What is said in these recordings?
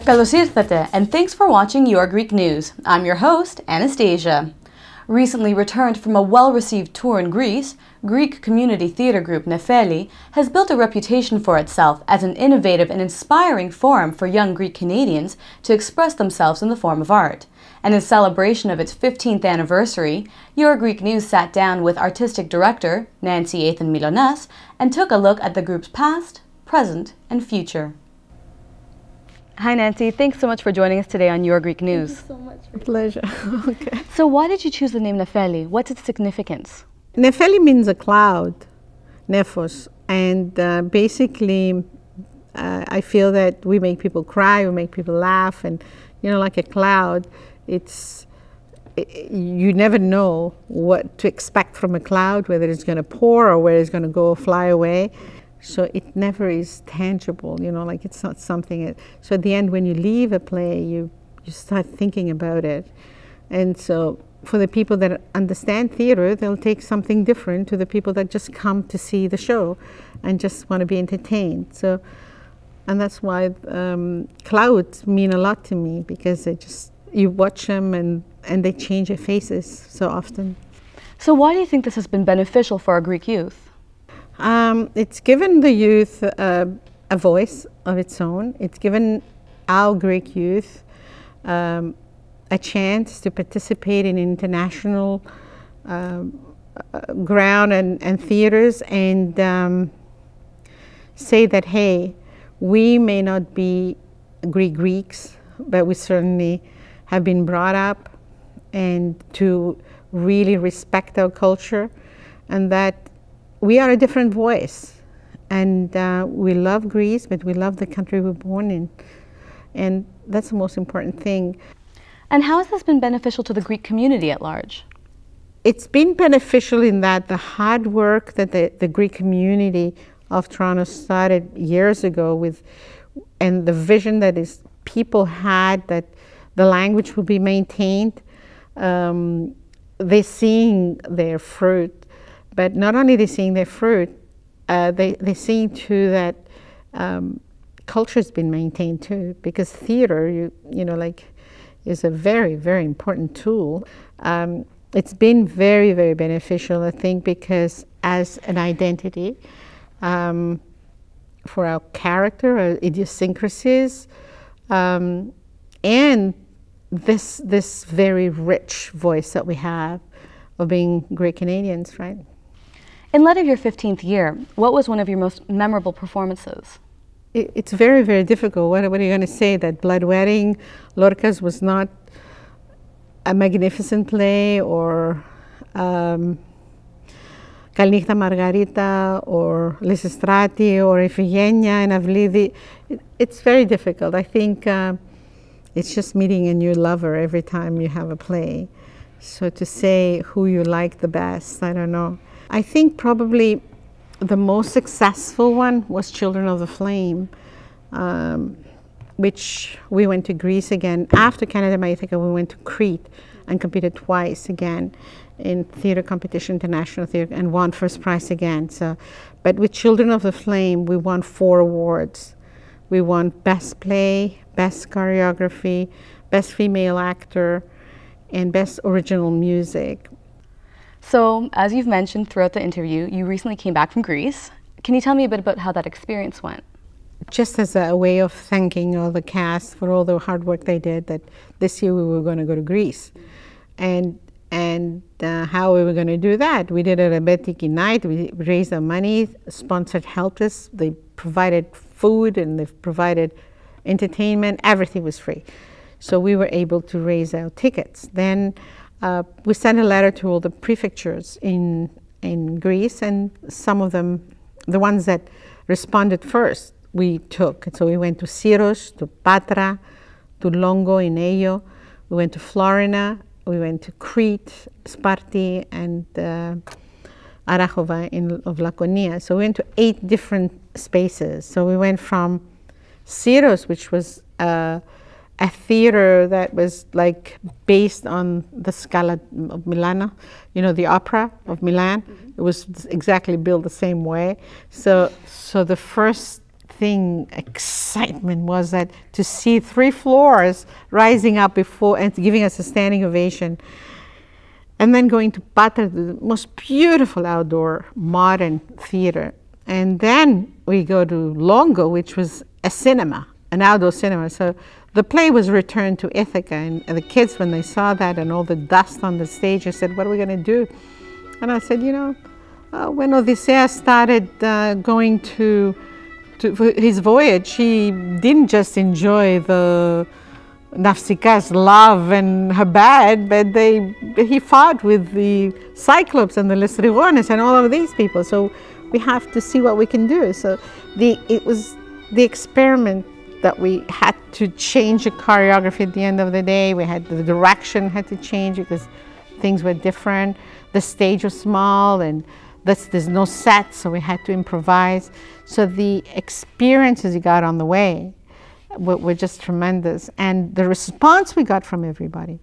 Καλώς ήρθατε, and thanks for watching Your Greek News. I'm your host, Anastasia. Recently returned from a well-received tour in Greece, Greek community theater group Nefeli has built a reputation for itself as an innovative and inspiring forum for young Greek Canadians to express themselves in the form of art. And in celebration of its 15th anniversary, Your Greek News sat down with Artistic Director Nancy Athan-Mylonas and took a look at the group's past, present, and future. Hi Nancy, thanks so much for joining us today on Your Greek News. Thank you so much. A pleasure. Okay. So why did you choose the name Nefeli? What's its significance? Nefeli means a cloud, nephos, and basically I feel that we make people cry, we make people laugh, and like a cloud, you never know what to expect from a cloud, whether it's going to pour or whether it's going to go fly away. So it never is tangible, like it's not something. So at the end, when you leave a play, you start thinking about it. And so for the people that understand theater, they'll take something different to the people that just come to see the show and just want to be entertained. So, and that's why clouds mean a lot to me, because you watch them and they change their faces so often. So why do you think this has been beneficial for our Greek youth? It's given the youth a voice of its own. It's given our Greek youth a chance to participate in international ground and theaters and say that, hey, we may not be Greeks, but we certainly have been brought up and to really respect our culture, and that we are a different voice, and we love Greece, but we love the country we're born in, and that's the most important thing. And how has this been beneficial to the Greek community at large? It's been beneficial in that the hard work that the Greek community of Toronto started years ago with, and the vision that people had that the language will be maintained, they're seeing their fruit. But not only they're seeing their fruit, they're seeing too that culture's been maintained too, because theater, is a very, very important tool. It's been very, very beneficial, I think, because as an identity for our character, our idiosyncrasies, and this very rich voice that we have of being Greek Canadians, right? In light of your 15th year, what was one of your most memorable performances? It's very, very difficult. What are you going to say? That Blood Wedding, Lorca's was not a magnificent play, or Καληνύχτα Margarita, or Lysistrati, or Iphigenia and Avlidi. It's very difficult. I think it's just meeting a new lover every time you have a play. So to say who you like the best, I don't know. I think probably the most successful one was Children of the Flame, which we went to Greece again. After Canada Maithica, we went to Crete and competed twice again in theater competition, international theater, and won first prize again. So, but with Children of the Flame, we won 4 awards. We won Best Play, Best Choreography, Best Female Actor, and Best Original Music. So, as you've mentioned throughout the interview, you recently came back from Greece. Can you tell me a bit about how that experience went? Just as a way of thanking all the cast for all the hard work they did, that this year we were going to go to Greece. And how we were going to do that? We did a Rebetiki night, we raised the money, sponsored helped us, they provided food and they provided entertainment, everything was free. So we were able to raise our tickets. Then we sent a letter to all the prefectures in Greece, and some of them, the ones that responded first, we took. So we went to Syros, to Patra, to Longo in Aio, we went to Florina, we went to Crete, Sparti, and Arachova of Laconia. So we went to 8 different spaces. So we went from Syros, which was a theater that was like based on the Scala of Milan, the opera of Milan. Mm-hmm. It was exactly built the same way. So the first excitement was that to see 3 floors rising up before and giving us a standing ovation. And then going to Patra, the most beautiful outdoor modern theater. And then we go to Longo, which was a cinema, an outdoor cinema. So the play was returned to Ithaca, and the kids, when they saw that and all the dust on the stage, they said, what are we going to do? And I said, you know, when Odysseus started going for his voyage, he didn't just enjoy the Nafsika's love and her bad, but he fought with the Cyclops and the Lystrigones and all of these people. So we have to see what we can do. So it was the experiment that we had to change the choreography at the end of the day. We had the direction had to change because things were different. The stage was small and there's no set, so we had to improvise. So the experiences you got on the way were just tremendous, and the response we got from everybody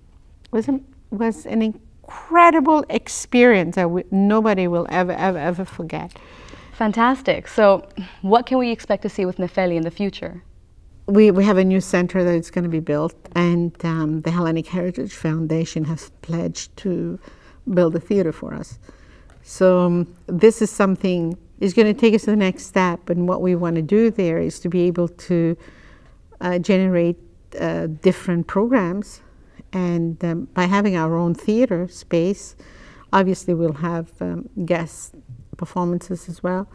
was an incredible experience that nobody will ever forget. Fantastic. So what can we expect to see with Nefeli in the future? We have a new center that is going to be built, and the Hellenic Heritage Foundation has pledged to build a theater for us. So this is something is going to take us to the next step, and what we want to do there is to be able to generate different programs, and by having our own theater space, obviously we'll have guest performances as well,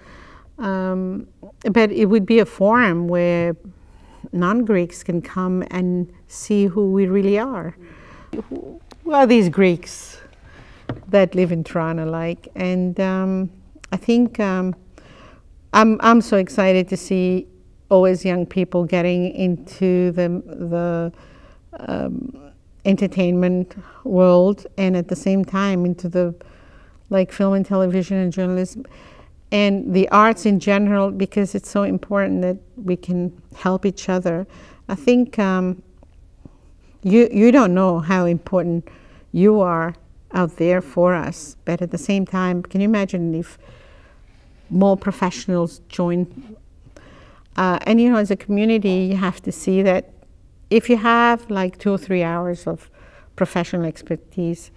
but it would be a forum where non-Greeks can come and see who we really are. Who are these Greeks that live in Toronto like? And I think I'm so excited to see always young people getting into the entertainment world, and at the same time into the film and television and journalism and the arts in general, because it's so important that we can help each other. I think you don't know how important you are out there for us, but at the same time, can you imagine if more professionals join? And you know, as a community, you have to see that if you have like 2 or 3 hours of professional expertise,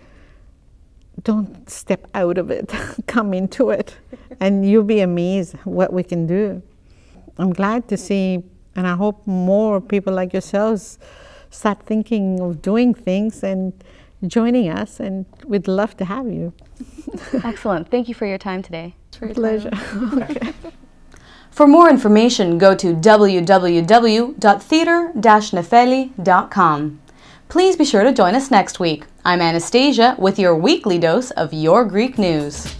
don't step out of it, come into it, and you'll be amazed what we can do. I'm glad to see, and I hope more people like yourselves start thinking of doing things and joining us, and we'd love to have you. Excellent. Thank you for your time today. It's a pleasure. Okay. For more information, go to www.theater-nefeli.com. Please be sure to join us next week. I'm Anastasia with your weekly dose of Your Greek News.